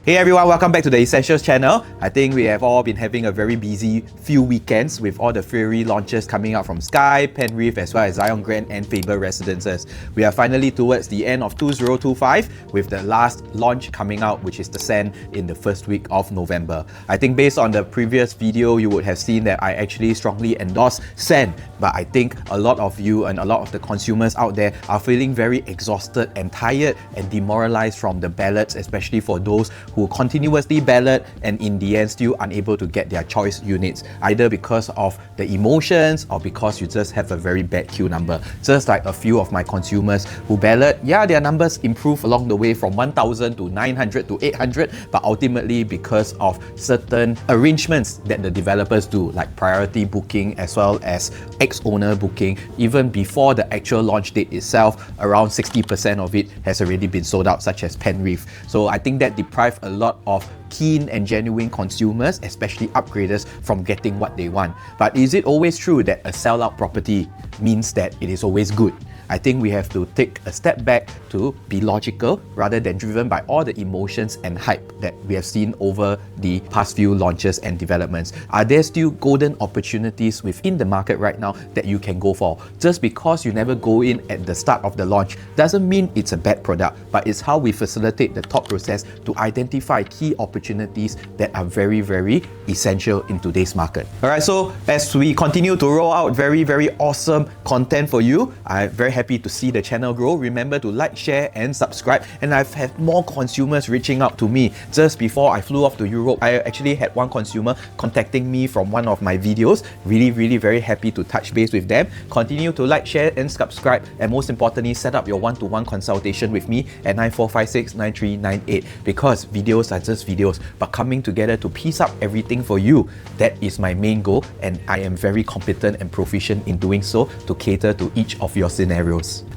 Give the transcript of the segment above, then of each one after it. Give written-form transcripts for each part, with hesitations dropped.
Hey everyone, welcome back to the Essentials channel. I think we have all been having a very busy few weekends with all the February launches coming out from Skye, Penrith, as well as Zyon Grand and Faber Residences. We are finally towards the end of 2025 with the last launch coming out, which is the Sand in the first week of November. I think based on the previous video, you would have seen that I actually strongly endorse Sand, but I think a lot of you and a lot of the consumers out there are feeling very exhausted and tired and demoralized from the ballots, especially for those who continuously ballot and in the end still unable to get their choice units, either because of the emotions or because you just have a very bad queue number. Just like a few of my consumers who ballot, yeah, their numbers improve along the way from 1,000 to 900 to 800, but ultimately because of certain arrangements that the developers do, like priority booking as well as ex-owner booking, even before the actual launch date itself, around 60% of it has already been sold out, such as Penrith. So I think that deprived a lot of keen and genuine consumers, especially upgraders, from getting what they want. But is it always true that a sellout property means that it is always good? I think we have to take a step back to be logical rather than driven by all the emotions and hype that we have seen over the past few launches and developments. Are there still golden opportunities within the market right now that you can go for? Just because you never go in at the start of the launch doesn't mean it's a bad product, but it's how we facilitate the thought process to identify key opportunities that are very, very essential in today's market. Alright, so as we continue to roll out very awesome content for you, I'm very happy to see the channel grow. Remember to like, share and subscribe. And I've had more consumers reaching out to me. Just before I flew off to Europe, I actually had one consumer contacting me from one of my videos. Really very happy to touch base with them. Continue to like, share and subscribe, and most importantly, set up your one-to-one consultation with me at 94569398, because videos are just videos, but coming together to piece up everything for you, that is my main goal, and I am very competent and proficient in doing so to cater to each of your scenarios.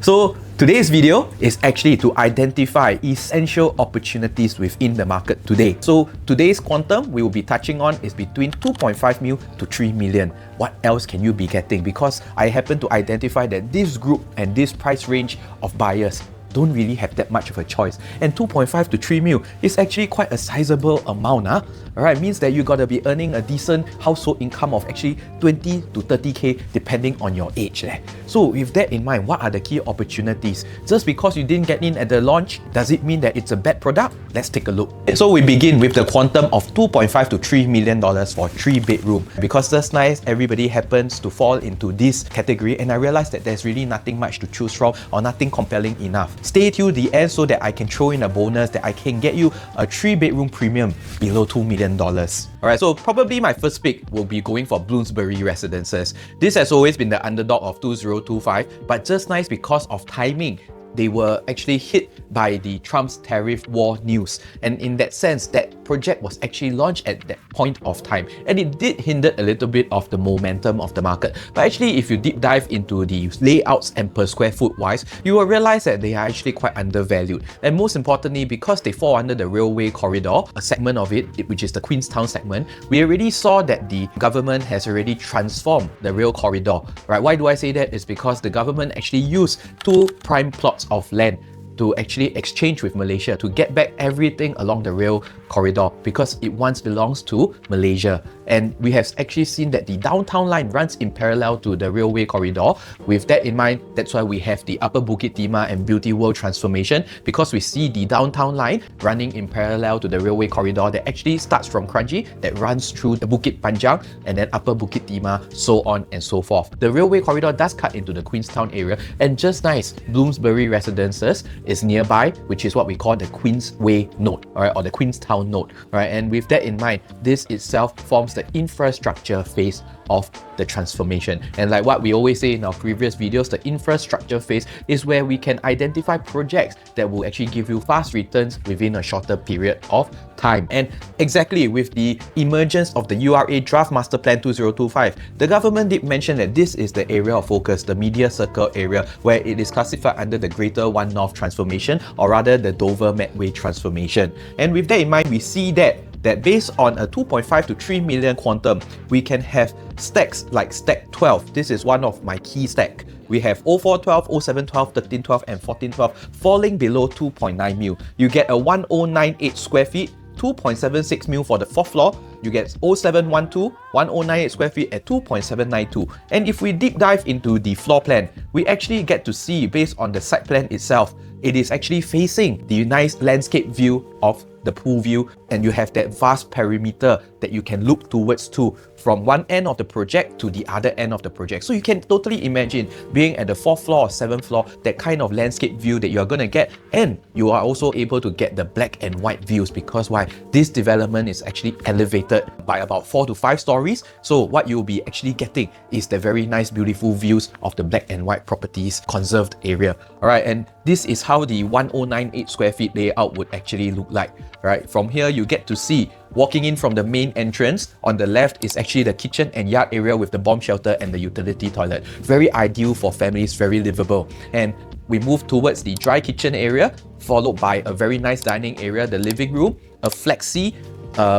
So today's video is actually to identify essential opportunities within the market today. So today's quantum we will be touching on is between 2.5 mil to 3 million. What else can you be getting? Because I happen to identify that this group and this price range of buyers don't really have that much of a choice, and 2.5 to 3 mil is actually quite a sizable amount. Alright, means that you gotta be earning a decent household income of actually 20 to 30k depending on your age. So with that in mind, what are the key opportunities? Just because you didn't get in at the launch, does it mean that it's a bad product? Let's take a look. So we begin with the quantum of 2.5 to 3 million dollars for 3-bedroom. Because just nice, everybody happens to fall into this category, and I realized that there's really nothing much to choose from or nothing compelling enough. Stay till the end so that I can throw in a bonus that I can get you a 3-bedroom premium below $2 million. Alright, so probably my first pick will be going for Bloomsbury Residences. This has always been the underdog of 2025, but just nice because of timing, they were actually hit by the Trump's tariff war news, and in that sense, that project was actually launched at that point of time, and it did hinder a little bit of the momentum of the market. But actually, if you deep dive into the layouts and per square foot wise, you will realize that they are actually quite undervalued, and most importantly, because they fall under the railway corridor, a segment of it, which is the Queenstown segment, we already saw that the government has already transformed the rail corridor. Right? Why do I say that? It's because the government actually used 2 prime plots of land to actually exchange with Malaysia to get back everything along the rail corridor, because it once belongs to Malaysia. And we have actually seen that the downtown line runs in parallel to the railway corridor. With that in mind, that's why we have the Upper Bukit Timah and Beauty World transformation, because we see the downtown line running in parallel to the railway corridor that actually starts from Kranji, that runs through the Bukit Panjang and then Upper Bukit Timah, so on and so forth. The railway corridor does cut into the Queenstown area, and just nice, Bloomsbury Residences is nearby, which is what we call the Queensway node, alright, or the Queenstown node, right? And with that in mind, this itself forms the infrastructure phase of the transformation. And like what we always say in our previous videos, the infrastructure phase is where we can identify projects that will actually give you fast returns within a shorter period of time. And exactly with the emergence of the URA Draft Master Plan 2025, the government did mention that this is the area of focus, the media circle area, where it is classified under the Greater One North transformation, or rather the Dover Medway transformation. And with that in mind, we see that based on a 2.5 to 3 million quantum, we can have stacks like stack 12. This is one of my key stack. We have 0412, 0712, 1312 and 1412 falling below 2.9 mil. You get a 1098 square feet 2.76 mil for the 4th floor. You get 0712, 1098 square feet at 2.792. And if we deep dive into the floor plan, we actually get to see, based on the site plan itself, it is actually facing the nice landscape view of the pool view, and you have that vast perimeter that you can look towards to from one end of the project to the other end of the project. So you can totally imagine being at the 4th floor or 7th floor, that kind of landscape view that you're going to get, and you are also able to get the black and white views, because why? This development is actually elevated by about 4 to 5 stories. So what you'll be actually getting is the very nice beautiful views of the black and white properties conserved area. Alright, and this is how the 1098 square feet layout would actually look like. Right, from here you get to see, walking in from the main entrance, on the left is actually the kitchen and yard area with the bomb shelter and the utility toilet. Very ideal for families, very livable. And we move towards the dry kitchen area, followed by a very nice dining area, the living room, a flexi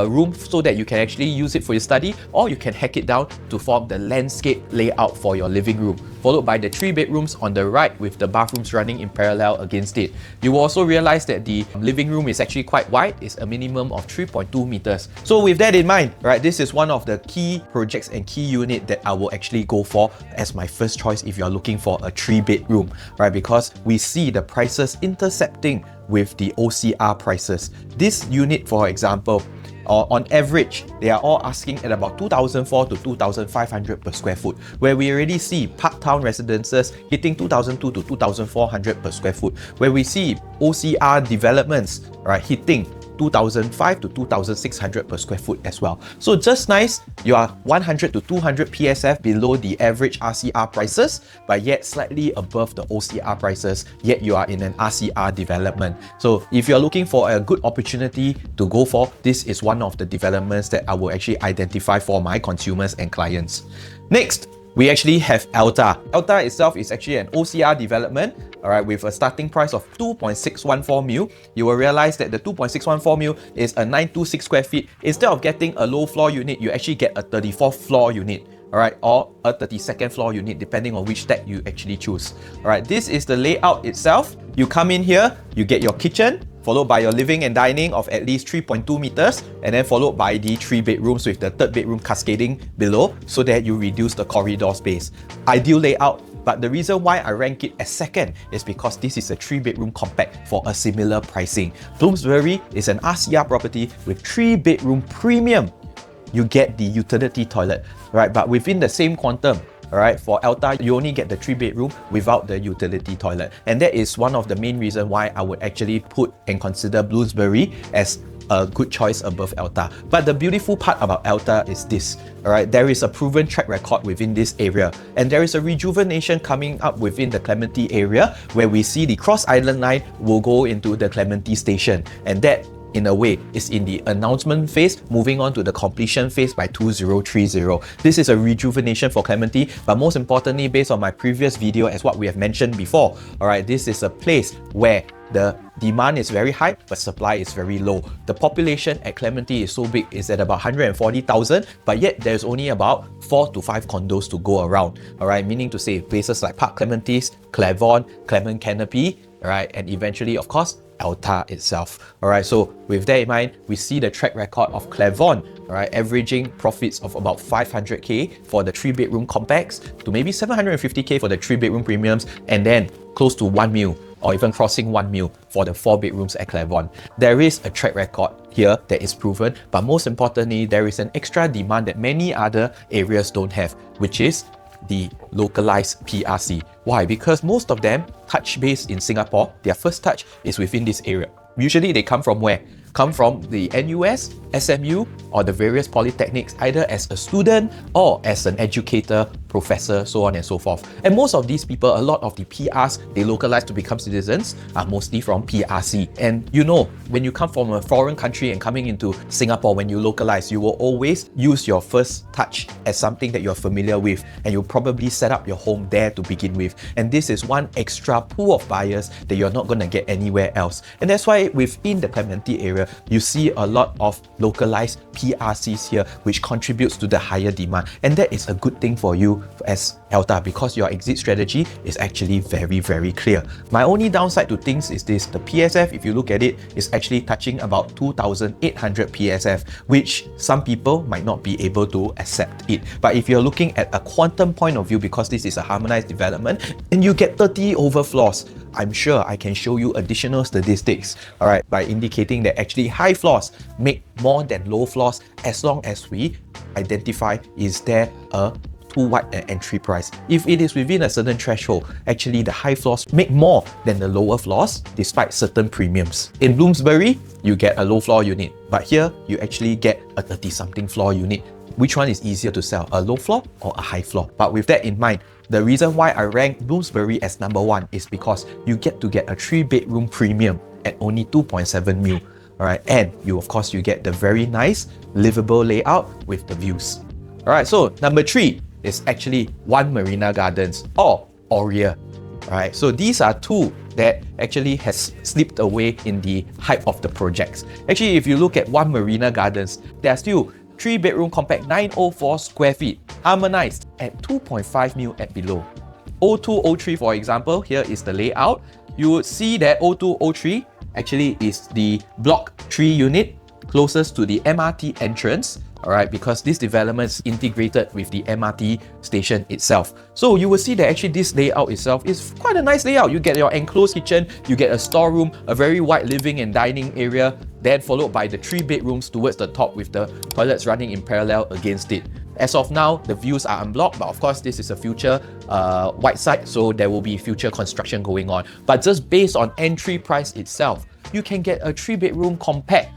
room so that you can actually use it for your study, or you can hack it down to form the landscape layout for your living room, followed by the 3 bedrooms on the right with the bathrooms running in parallel against it. You will also realize that the living room is actually quite wide. It's a minimum of 3.2 meters. So with that in mind, right, this is one of the key projects and key unit that I will actually go for as my first choice if you're looking for a 3 bedroom, right? Because we see the prices intercepting with the OCR prices. This unit, for example, on average, they are all asking at about 2,400 to 2,500 per square foot, where we already see Parktown Residences hitting 2,200 to 2,400 per square foot, where we see OCR developments, right, hitting 2,500 to 2,600 per square foot as well. So just nice, you are 100 to 200 PSF below the average RCR prices, but yet slightly above the OCR prices, yet you are in an RCR development. So if you're looking for a good opportunity to go for, this is one of the developments that I will actually identify for my consumers and clients. Next, we actually have Elta. Elta itself is actually an OCR development, alright, with a starting price of 2.614 mil. You will realize that the 2.614 mil is a 926 square feet. Instead of getting a low floor unit, you actually get a 34th floor unit, alright, or a 32nd floor unit, depending on which deck you actually choose. Alright, this is the layout itself. You come in here, you get your kitchen, followed by your living and dining of at least 3.2 meters, and then followed by the 3 bedrooms with the 3rd bedroom cascading below, so that you reduce the corridor space. Ideal layout, but the reason why I rank it as second is because this is a 3 bedroom compact for a similar pricing. Bloomsbury is an RCR property with 3 bedroom premium. You get the utility toilet, right? But within the same quantum, alright, for Elta, you only get the 3 bedroom without the utility toilet. And that is one of the main reasons why I would actually put and consider Bloomsbury as a good choice above Elta. But the beautiful part about Elta is this, alright, there is a proven track record within this area, and there is a rejuvenation coming up within the Clementi area, where we see the Cross Island line will go into the Clementi station, and that in a way is in the announcement phase, moving on to the completion phase by 2030. This is a rejuvenation for Clementi, but most importantly, based on my previous video, as what we have mentioned before, alright, this is a place where the demand is very high, but supply is very low. The population at Clementi is so big, it's at about 140,000, but yet there's only about 4 to 5 condos to go around. Alright, meaning to say places like Park Clementi's, Clairvaughn, Clement Canopy, alright, and eventually, of course, Elta itself. Alright, so with that in mind, we see the track record of Clairvaughn, alright, averaging profits of about 500k for the 3 bedroom compacts to maybe 750k for the 3 bedroom premiums, and then close to 1 mil or even crossing 1 mil for the 4 bedrooms at Clairvaughn. There is a track record here that is proven, but most importantly, there is an extra demand that many other areas don't have, which is the localized PRC. Why? Because most of them touch base in Singapore, their first touch is within this area. Usually they come from where? Come from the NUS, SMU, or the various polytechnics, either as a student or as an educator, professor, so on and so forth. And most of these people, a lot of the PRs they localize to become citizens are mostly from PRC. And you know, when you come from a foreign country and coming into Singapore, when you localize, you will always use your first touch as something that you're familiar with, and you'll probably set up your home there to begin with. And this is one extra pool of buyers that you're not going to get anywhere else. And that's why within the Clementi area, you see a lot of localized PRCs here, which contributes to the higher demand. And that is a good thing for you you as Elta because your exit strategy is actually very clear. My only downside to things is this: the PSF, if you look at it, is actually touching about 2,800 PSF, which some people might not be able to accept it. But if you're looking at a quantum point of view, because this is a harmonized development and you get 30 over floors, I'm sure I can show you additional statistics, alright, by indicating that actually high floors make more than low floors as long as we identify is there a too wide an entry price. If it is within a certain threshold, actually the high floors make more than the lower floors despite certain premiums. In Bloomsbury, you get a low floor unit, but here you actually get a 30-something floor unit. Which one is easier to sell, a low floor or a high floor? But with that in mind, the reason why I rank Bloomsbury as number 1 is because you get a 3-bedroom premium at only 2.7 mil. Alright, and of course you get the very nice livable layout with the views. Alright, so number 3 is actually One Marina Gardens or Aurea. Alright, so these are two that actually has slipped away in the hype of the projects. Actually, if you look at One Marina Gardens, there are still 3-bedroom compact 904 square feet, harmonized at 2.5 mil at below. 0203, for example, here is the layout. You would see that 0203 actually is the block 3 unit closest to the MRT entrance, alright, because this development is integrated with the MRT station itself. So you will see that actually this layout itself is quite a nice layout. You get your enclosed kitchen, you get a storeroom, a very wide living and dining area, then followed by the 3 bedrooms towards the top with the toilets running in parallel against it. As of now, the views are unblocked, but of course this is a future white site, so there will be future construction going on. But just based on entry price itself, you can get a 3-bedroom compact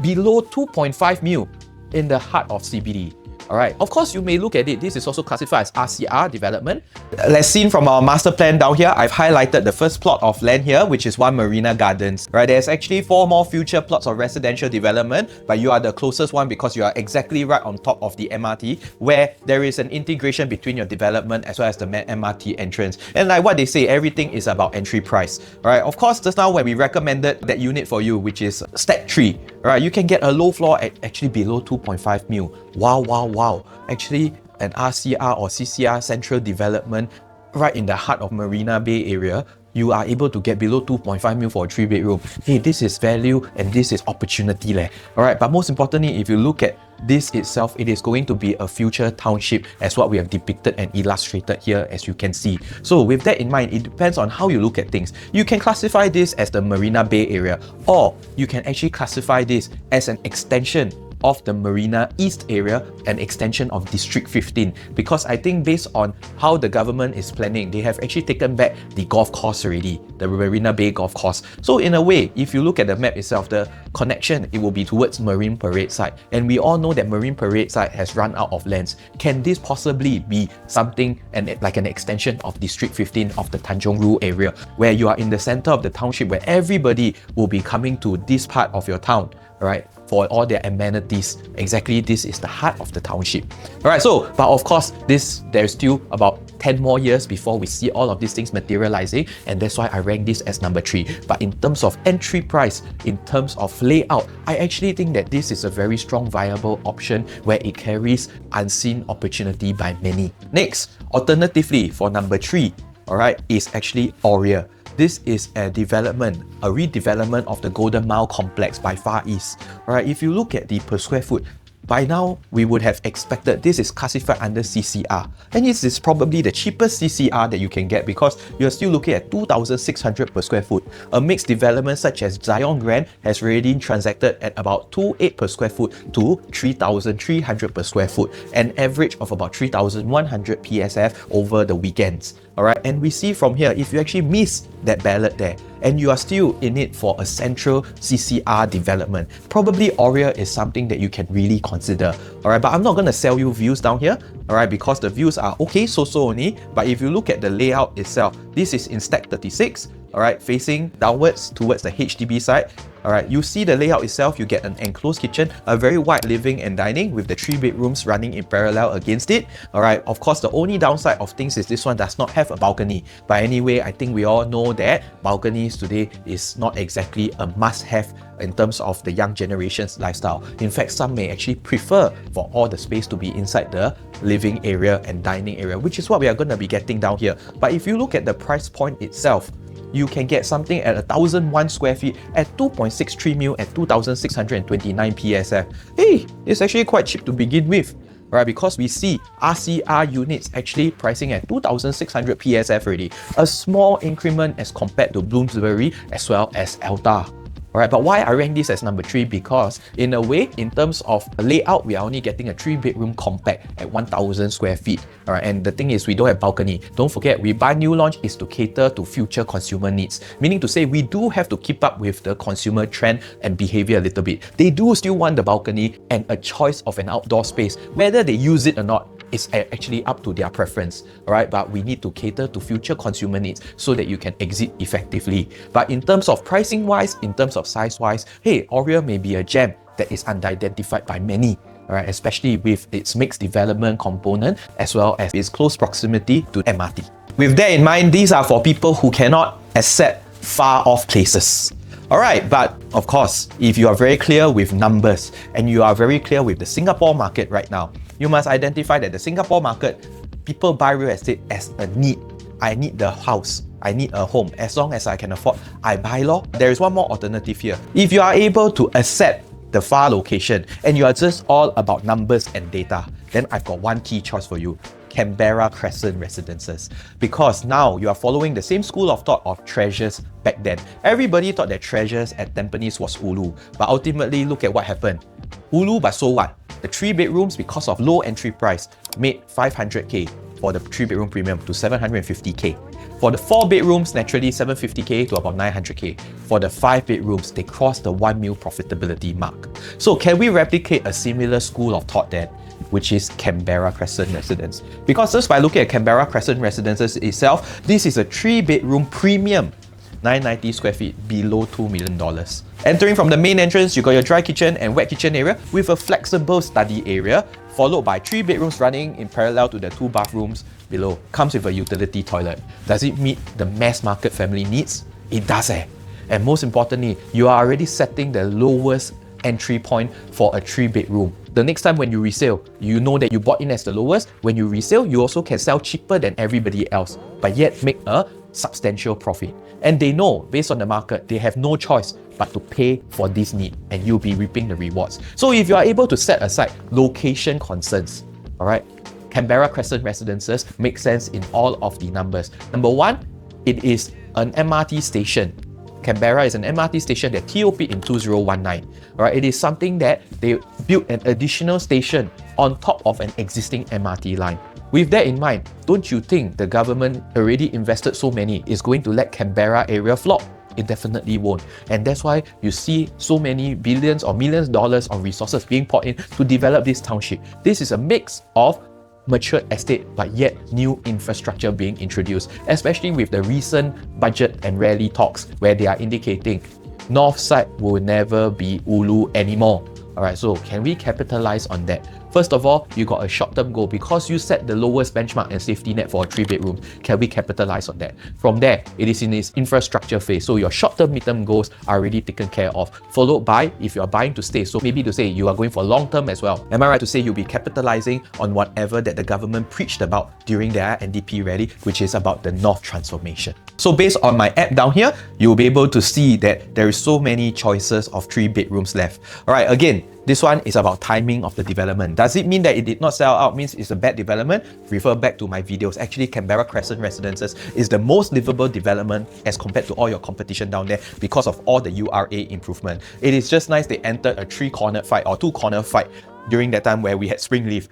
below 2.5 mil in the heart of CBD. Alright, of course you may look at it, this is also classified as RCR development. Let's see from our master plan down here, I've highlighted the first plot of land here, which is One Marina Gardens. Right, there's actually 4 more future plots of residential development, but you are the closest one because you are exactly right on top of the MRT, where there is an integration between your development as well as the MRT entrance. And like what they say, everything is about entry price. Right, of course, just now when we recommended that unit for you, which is Stack 3, right, you can get a low floor at actually below 2.5 mil. Wow. Actually, an RCR or CCR central development right in the heart of Marina Bay area, you are able to get below 2.5 mil for a 3-bedroom. Hey, this is value and this is opportunity leh. Alright, but most importantly, if you look at this itself, it is going to be a future township as what we have depicted and illustrated here, as you can see. So with that in mind, it depends on how you look at things. You can classify this as the Marina Bay area, or you can actually classify this as an extension of the Marina East area, an extension of District 15, because I think based on how the government is planning, they have actually taken back the golf course already, the Marina Bay golf course. So in a way, if you look at the map itself, the connection, it will be towards Marine Parade side, and we all know that Marine Parade side has run out of lands. Can this possibly be something and like an extension of District 15 of the Tanjong Rhu area, where you are in the center of the township, where everybody will be coming to this part of your town, right, for all their amenities? Exactly, this is the heart of the township. Alright, so, but of course, there's still about 10 more years before we see all of these things materializing, and that's why I rank this as number 3. But in terms of entry price, in terms of layout, I actually think that this is a very strong viable option where it carries unseen opportunity by many. Next, alternatively, for number 3, alright, is actually Aurea. This is a development, a redevelopment of the Golden Mile complex by Far East. Alright, if you look at the per square foot, by now we would have expected this is classified under CCR, and this is probably the cheapest CCR that you can get because you're still looking at 2,600 per square foot. A mixed development such as Zyon Grand has already transacted at about 2,800 per square foot to 3,300 per square foot, an average of about 3,100 PSF over the weekends. Alright, and we see from here, if you actually miss that Ballot there and you are still in it for a central CCR development, probably Aurea is something that you can really consider. Alright, but I'm not going to sell you views down here, alright, because the views are okay, so only. But if you look at the layout itself, this is in Stack 36. alright, facing downwards towards the HDB side. Alright, you see the layout itself, you get an enclosed kitchen, a very wide living and dining with the 3 bedrooms running in parallel against it. Alright, of course, the only downside of things is this one does not have a balcony. But anyway, I think we all know that balconies today is not exactly a must-have in terms of the young generation's lifestyle. In fact, some may actually prefer for all the space to be inside the living area and dining area, which is what we are going to be getting down here. But if you look at the price point itself, you can get something at 1,001 square feet at 2.63 mil at 2,629 PSF. Hey, it's actually quite cheap to begin with, right? Because we see RCR units actually pricing at 2,600 PSF already. A small increment as compared to Bloomsbury as well as Elta. Alright, but why I rank this as number 3? Because in a way, in terms of layout, we are only getting a 3-bedroom compact at 1,000 square feet. Alright, and the thing is, we don't have balcony. Don't forget, we buy new launch is to cater to future consumer needs. Meaning to say, we do have to keep up with the consumer trend and behavior a little bit. They do still want the balcony and a choice of an outdoor space. Whether they use it or not, it's actually up to their preference, alright? But we need to cater to future consumer needs so that you can exit effectively. But in terms of pricing wise, in terms of size wise, hey, Aurea may be a gem that is unidentified by many, alright? Especially with its mixed development component as well as its close proximity to MRT. With that in mind, these are for people who cannot accept far off places. Alright, but of course, if you are very clear with numbers and you are very clear with the Singapore market right now, you must identify that the Singapore market, people buy real estate as a need. I need the house, I need a home. As long as I can afford, I buy law. There is one more alternative here. If you are able to accept the far location and you are just all about numbers and data, then I've got one key choice for you. Canberra Crescent Residences, because now you are following the same school of thought of Treasures back then. Everybody thought that Treasures at Tampines was Ulu, but ultimately look at what happened. Ulu, but so what? The 3 bedrooms, because of low entry price, made 500k for the 3 bedroom premium to 750k. For the 4 bedrooms, naturally 750k to about 900k. For the 5 bedrooms, they crossed the 1 mil profitability mark. So can we replicate a similar school of thought then, which is Canberra Crescent Residence? Because just by looking at Canberra Crescent Residences itself, this is a 3-bedroom premium, 990 square feet, below $2 million. Entering from the main entrance, you got your dry kitchen and wet kitchen area with a flexible study area, followed by 3 bedrooms running in parallel to the 2 bathrooms below. Comes with a utility toilet. Does it meet the mass market family needs? It does And most importantly, you are already setting the lowest entry point for a 3-bedroom. The next time when you resell, you know that you bought in as the lowest. When you resell, you also can sell cheaper than everybody else, but yet make a substantial profit. And they know, based on the market, they have no choice but to pay for this need, and you'll be reaping the rewards. So if you are able to set aside location concerns, alright, Canberra Crescent Residences makes sense in all of the numbers. Number one, it is an MRT station. Canberra is an MRT station that TOP in 2019. Right? It is something that they built an additional station on top of an existing MRT line. With that in mind, don't you think the government already invested so many is going to let Canberra area flop? It definitely won't. And that's why you see so many billions or millions of dollars of resources being poured in to develop this township. This is a mix of mature estate but yet new infrastructure being introduced, especially with the recent budget and rally talks where they are indicating north side will never be Ulu anymore. Alright, so can we capitalize on that? First of all, you got a short-term goal because you set the lowest benchmark and safety net for a 3-bedroom. Can we capitalize on that? From there, it is in its infrastructure phase. So your short-term, mid-term goals are already taken care of. Followed by, if you're buying to stay, so maybe to say you are going for long-term as well. Am I right to say you'll be capitalizing on whatever that the government preached about during their NDP rally, which is about the North transformation? So based on my app down here, you'll be able to see that there is so many choices of 3 bedrooms left. Alright, again, this one is about timing of the development. Does it mean that it did not sell out, means it's a bad development? Refer back to my videos. Actually, Canberra Crescent Residences is the most livable development as compared to all your competition down there because of all the URA improvement. It is just nice they entered a 3-corner fight or 2-corner fight during that time where we had spring leaf.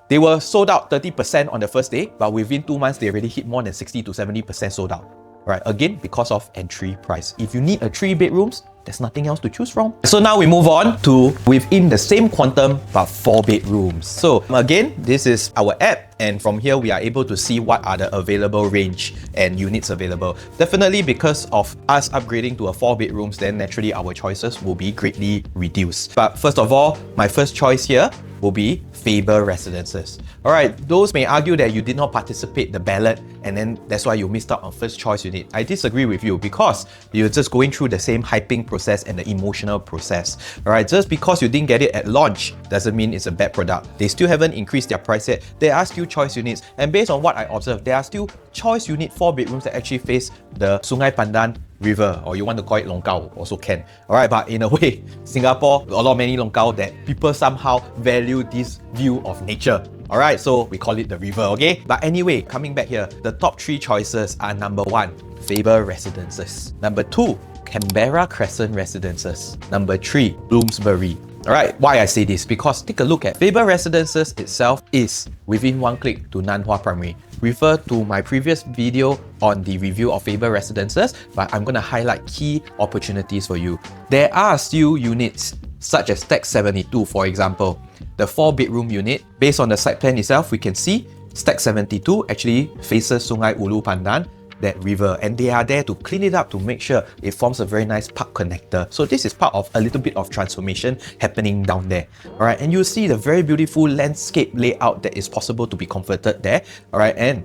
They were sold out 30% on the first day, but within 2 months, they already hit more than 60 to 70% sold out. Right, again, because of entry price. If you need a 3 bedrooms, there's nothing else to choose from. So now we move on to within the same quantum but 4 bedrooms. So again, this is our app, and from here we are able to see what are the available range and units available. Definitely because of us upgrading to a 4 bedrooms, then naturally our choices will be greatly reduced. But first of all, my first choice here will be Faber Residences. Alright, those may argue that you did not participate in the ballot and then that's why you missed out on first choice unit. I disagree with you because you're just going through the same hyping process and the emotional process. Alright, just because you didn't get it at launch doesn't mean it's a bad product. They still haven't increased their price yet. There are still choice units, and based on what I observed, there are still choice unit 4 bedrooms that actually face the Sungai Pandan river, or you want to call it Longkao, also can. Alright, but in a way, Singapore, a lot many Longkao that people somehow value this view of nature. Alright, so we call it the river, okay? But anyway, coming back here, the top 3 choices are number 1, Faber Residences. Number 2, Canberra Crescent Residences. Number 3, Bloomsbury. Alright, why I say this? Because take a look at Faber Residences itself is within 1 click to Nanhua Primary. Refer to my previous video on the review of Faber Residences, but I'm going to highlight key opportunities for you. There are still units such as Stack 72, for example. The 4 bedroom unit, based on the site plan itself, we can see Stack 72 actually faces Sungai Ulu Pandan, that river, and they are there to clean it up to make sure it forms a very nice park connector. So this is part of a little bit of transformation happening down there. Alright, and you see the very beautiful landscape layout that is possible to be converted there. Alright, and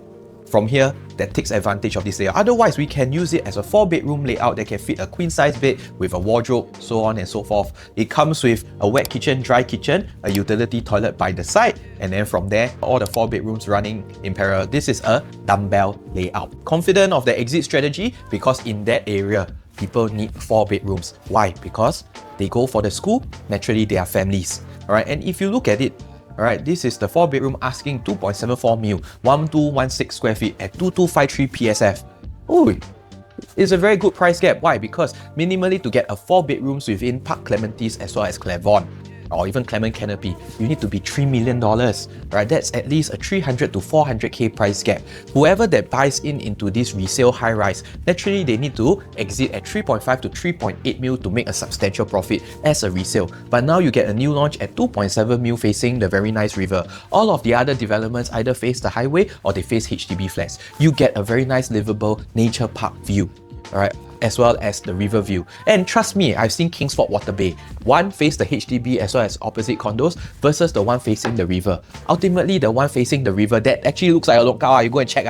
from here, that takes advantage of this layout. Otherwise, we can use it as a 4 bedroom layout that can fit a queen size bed with a wardrobe, so on and so forth. It comes with a wet kitchen, dry kitchen, a utility toilet by the side, and then from there, all the 4 bedrooms running in parallel. This is a dumbbell layout. Confident of the exit strategy because in that area, people need 4 bedrooms. Why? Because they go for the school, naturally they are families. Alright, and if you look at it, alright, this is the 4 bedroom asking 2.74 mil, 1216 square feet at 2253 PSF. Oh, it's a very good price gap. Why? Because minimally to get a 4 bedrooms within Park Clementi's as well as Clairvaughn, or even Clement Canopy, you need to be $3 million. Right? That's at least a 300 to 400k price gap. Whoever that buys into this resale high rise, naturally they need to exit at 3.5 to 3.8 mil to make a substantial profit as a resale. But now you get a new launch at 2.7 mil facing the very nice river. All of the other developments either face the highway or they face HDB flats. You get a very nice livable nature park view. Alright, as well as the river view. And trust me, I've seen Kingsford Water Bay. One face the HDB as well as opposite condos versus the one facing the river. Ultimately, the one facing the river that actually looks like a Longkao, you go and check,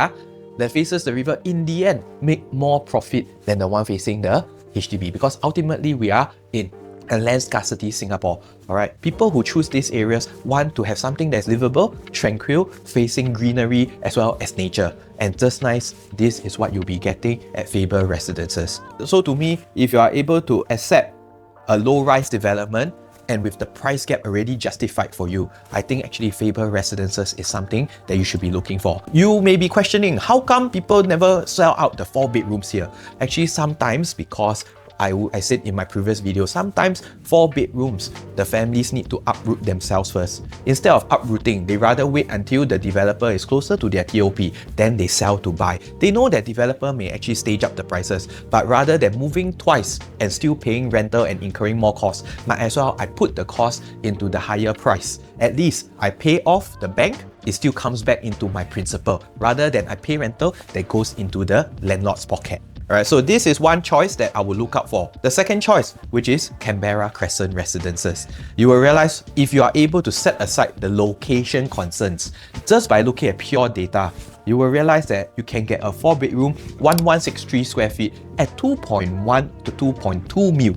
that faces the river in the end make more profit than the one facing the HDB, because ultimately we are in a land scarcity Singapore. Alright, people who choose these areas want to have something that's livable, tranquil, facing greenery as well as nature. And just nice, this is what you'll be getting at Faber Residences. So to me, if you are able to accept a low-rise development and with the price gap already justified for you, I think actually Faber Residences is something that you should be looking for. You may be questioning, how come people never sell out the 4 bedrooms here? Actually, sometimes because I said in my previous video, sometimes 4 bedrooms, the families need to uproot themselves first. Instead of uprooting, they rather wait until the developer is closer to their TOP, then they sell to buy. They know that developer may actually stage up the prices, but rather than moving twice and still paying rental and incurring more costs, might as well I put the cost into the higher price. At least I pay off the bank, it still comes back into my principal, rather than I pay rental that goes into the landlord's pocket. Alright, so this is one choice that I will look out for. The second choice, which is Canberra Crescent Residences. You will realize if you are able to set aside the location concerns, just by looking at pure data, you will realize that you can get a 4 bedroom, 1163 square feet at 2.1 to 2.2 mil.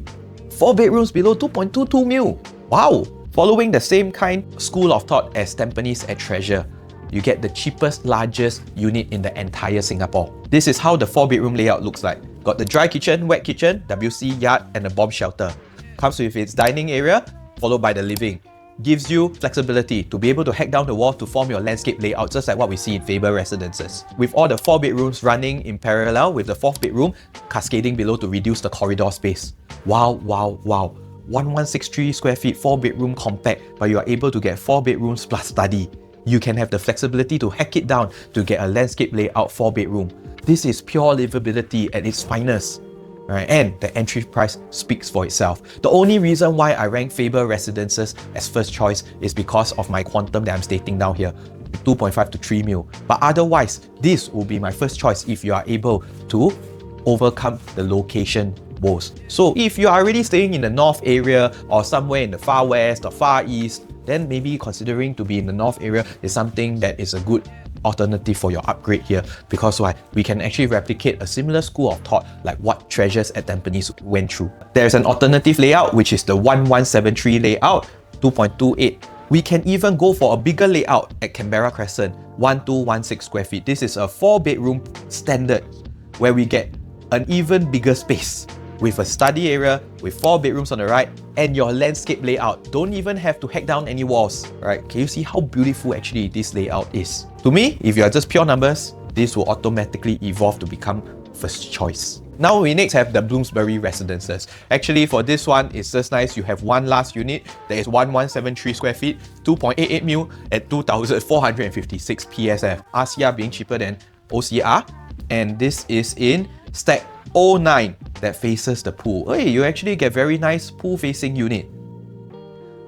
4 bedrooms below 2.22 mil. Wow! Following the same kind school of thought as Tampines at Treasure, you get the cheapest, largest unit in the entire Singapore. This is how the 4 bedroom layout looks like. Got the dry kitchen, wet kitchen, WC, yard, and a bomb shelter. Comes with its dining area, followed by the living. Gives you flexibility to be able to hack down the wall to form your landscape layout, just like what we see in Faber Residences. With all the 4 bedrooms running in parallel with the 4th bedroom cascading below to reduce the corridor space. Wow, wow, wow. 1163 square feet, 4 bedroom compact, but you are able to get 4 bedrooms plus study. You can have the flexibility to hack it down to get a landscape layout 4 bedroom. This is pure livability at its finest. Right, and the entry price speaks for itself. The only reason why I rank Faber Residences as first choice is because of my quantum that I'm stating down here, 2.5 to 3 mil. But otherwise, this will be my first choice if you are able to overcome the location woes. So if you are already staying in the north area or somewhere in the far west or far east, then maybe considering to be in the north area is something that is a good alternative for your upgrade here, because why? We can actually replicate a similar school of thought like what Treasures at Tampines went through. There's an alternative layout, which is the 1173 layout, 2.28. We can even go for a bigger layout at Canberra Crescent, 1216 square feet. This is a 4-bedroom standard where we get an even bigger space with a study area, with 4 bedrooms on the right, and your landscape layout. Don't even have to hack down any walls, right? Can you see how beautiful actually this layout is? To me, if you are just pure numbers, this will automatically evolve to become first choice. Now we next have the Bloomsbury Residences. Actually, for this one, it's just nice. You have one last unit that is 1173 square feet, 2.88 mil at 2,456 PSF. RCR being cheaper than OCR, and this is in stack 09 that faces the pool. Hey, you actually get very nice pool facing unit.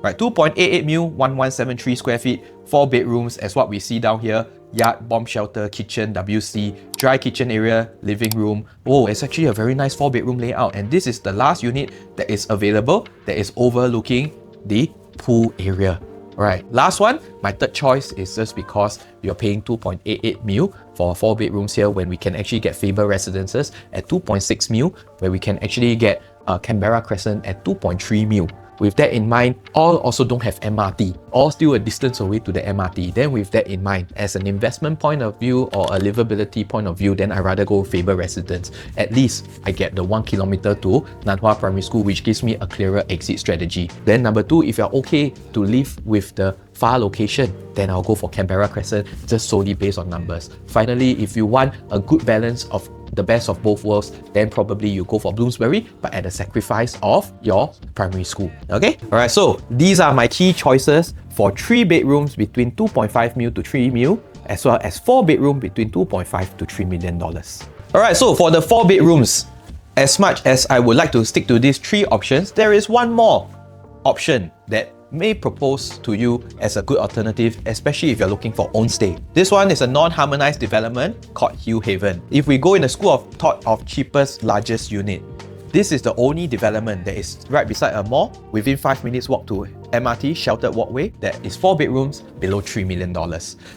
Right, 2.88 mil, 1173 square feet, 4 bedrooms as what we see down here. Yard, bomb shelter, kitchen, WC, dry kitchen area, living room. Oh, it's actually a very nice 4-bedroom layout, and this is the last unit that is available that is overlooking the pool area. Right, last one, my third choice is just because you're paying 2.88 mil for 4 bedrooms here when we can actually get Faber Residences at 2.6 mil, where we can actually get Canberra Crescent at 2.3 mil. With that in mind, all also don't have MRT, all still a distance away to the MRT. Then with that in mind, as an investment point of view or a livability point of view, then I'd rather go Faber Residence. At least I get the 1 kilometer to Nanhua Primary School, which gives me a clearer exit strategy. Then number 2, if you're okay to live with the far location, then I'll go for Canberra Crescent, just solely based on numbers. Finally, if you want a good balance of the best of both worlds, then probably you go for Bloomsbury, but at the sacrifice of your primary school. Okay? Alright, so these are my key choices for 3 bedrooms between 2.5 mil to 3 mil, as well as 4 bedroom between 2.5 to $3 million. Alright, so for the 4 bedrooms, as much as I would like to stick to these 3 options, there is one more option that may propose to you as a good alternative, especially if you're looking for own stay. This one is a non-harmonized development called Hillhaven. If we go in the school of thought of cheapest, largest unit, this is the only development that is right beside a mall, within 5 minutes walk to MRT sheltered walkway, that is 4 bedrooms below $3 million.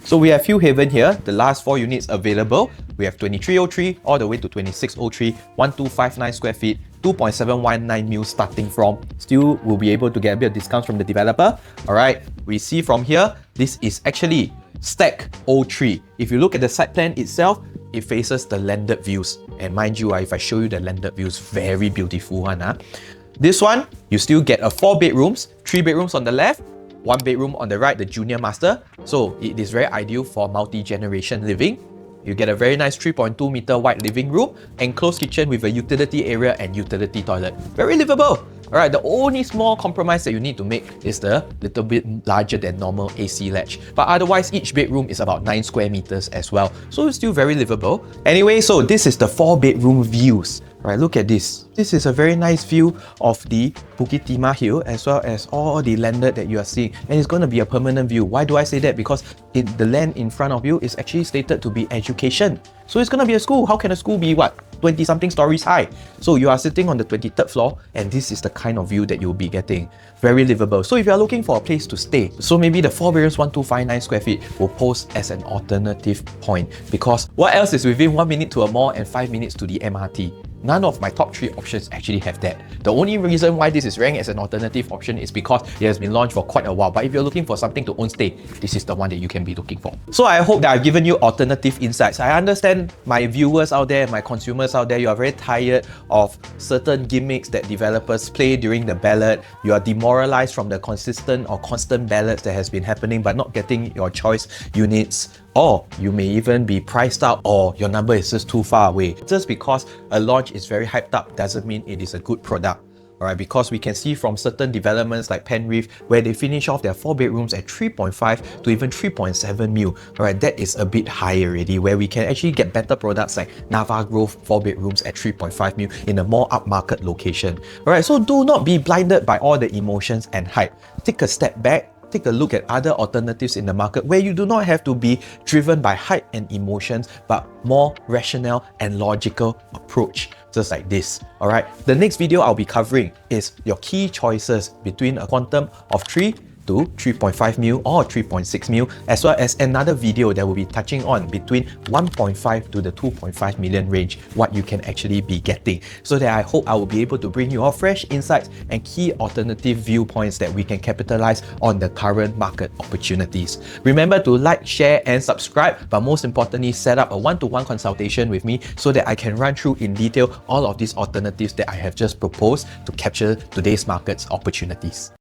So we have Hillhaven here, the last 4 units available. We have 2303 all the way to 2603, 1259 square feet, 2.719 mil starting from. Still will be able to get a bit of discounts from the developer. Alright, we see from here, this is actually stack 03. If you look at the site plan itself, it faces the landed views. And mind you, if I show you the landed views, very beautiful one. This one, you still get a 4 bedrooms, 3 bedrooms on the left, 1 bedroom on the right, the junior master. So it is very ideal for multi-generation living. You get a very nice 3.2 meter wide living room, enclosed kitchen with a utility area and utility toilet. Very livable. Alright, the only small compromise that you need to make is the little bit larger than normal AC latch. But otherwise, each bedroom is about 9 square meters as well. So it's still very livable. Anyway, so this is the 4 bedroom views. Alright, look at this. This is a very nice view of the Bukit Timah Hill as well as all the landed that you are seeing. And it's going to be a permanent view. Why do I say that? Because the land in front of you is actually stated to be education. So it's going to be a school. How can a school be what? 20-something stories high. So you are sitting on the 23rd floor and this is the kind of view that you'll be getting. Very livable. So if you're looking for a place to stay, so maybe the 4 bedrooms 1259 square feet will pose as an alternative point, because what else is within 1 minute to a mall and 5 minutes to the MRT? None of my top 3 options actually have that. The only reason why this is ranked as an alternative option is because it has been launched for quite a while. But if you're looking for something to own stay, this is the one that you can be looking for. So I hope that I've given you alternative insights. I understand my viewers out there, my consumers out there, you are very tired of certain gimmicks that developers play during the ballot. You are demoralized from the consistent or constant ballots that has been happening but not getting your choice units. Or you may even be priced out, or your number is just too far away. Just because a launch is very hyped up doesn't mean it is a good product. alright, because we can see from certain developments like Penrith where they finish off their 4 bedrooms at 3.5 to even 3.7 mil, alright, that is a bit higher already, where we can actually get better products like Nava Grove 4 bedrooms at 3.5 mil in a more upmarket location. Alright, so do not be blinded by all the emotions and hype. Take a step back, take a look at other alternatives in the market where you do not have to be driven by hype and emotions, but more rational and logical approach, just like this. Alright, the next video I'll be covering is your key choices between a quantum of 3 to 3.5 mil or 3.6 mil, as well as another video that will be touching on between 1.5 to the 2.5 million range, what you can actually be getting, so that I hope I will be able to bring you all fresh insights and key alternative viewpoints that we can capitalize on the current market opportunities. Remember to like, share and subscribe, but most importantly, set up a one-to-one consultation with me so that I can run through in detail all of these alternatives that I have just proposed to capture today's market's opportunities.